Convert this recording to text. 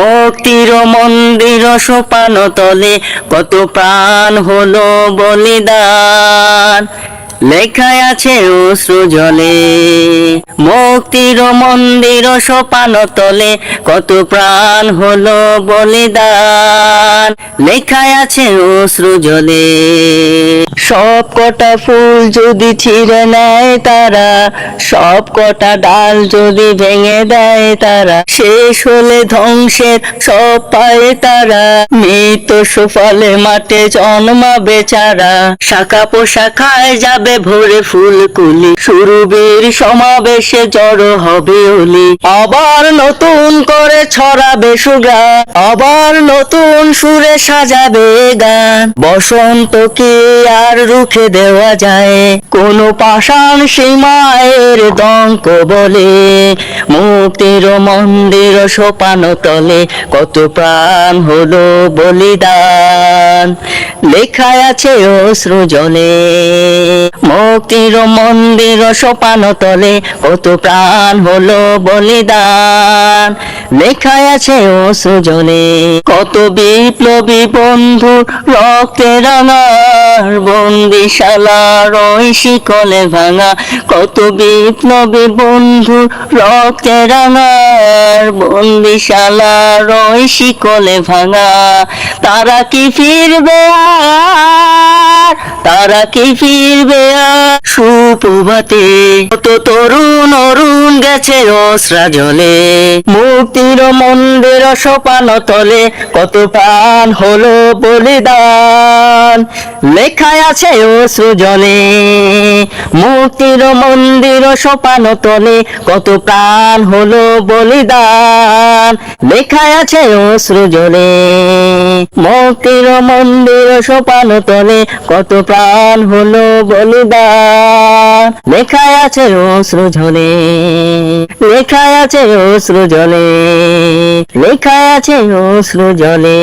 মুক্তির মন্দির সোপান তলে কত প্রাণ হলো বলিদান, লেখায় আছে অশ্রু জলে। মুক্তির মন্দির সোপান তলে কত প্রাণ হলো বলিদান, লেখায় আছে অশ্রু জলে। সব কটা ফুল যদি ছিঁড়ে নেয় তারা, সব কটা ডাল যদি ভেঙে দেয় তারা, শেষ হলে ধ্বংসের সব পায় তারা। মৃত সুফলে মাঠে জন্মাবে চারা, শাখা পোশাখায় যাবে ভরে ফুলকুলি, সুরবীর সমাবেশে জড়ো হবে অলি। আবার নতুন করে ছড়াবে সুগান, আবার নতুন সুরে সাজাবে গান। বসন্ত কি আর রুখে দেওয়া যায়, কোন পাষাণ সীমায়ের দঙ্ক বলে। মুক্তির মন্দির সোপান তলে কত প্রাণ হলো বলিদান, লেখায় আছে অশ্রু জলে। মুক্তির মন্দির সোপান তলে কত প্রাণ হলো বলিদান, লেখায় আছে অশ্রু জলে। কত বিপ্লবী বন্ধু রক্তে রাঙার বন্দিশালার ওই শিকলে ভাঙা, কত বিপ্লবী বন্ধু রক্তে রাঙার বন্দিশালার ওই শিকলে ভাঙা। তারা কি ফিরবে আর, তারা কি ফিরবে আর সুপ্রভাতে? কত তরুণ অরুণ গেছে অশ্রা জলে। মুক্তির মন্দির সোপান তলে কত প্রাণ হলো বলিদান, লেখায় আছে অশ্রু জলে। মুক্তির মন্দির সোপান তলে কত প্রাণ হলো বলিদান, লেখায় আছে অশ্রু জলে। মুক্তির মন্দির সোপান তলে কত প্রাণ হলো বলিদান, লেখায় আছে অশ্রু জলে, লেখায় আছে অশ্রু জলে, লেখায় আছে অশ্রু জলে।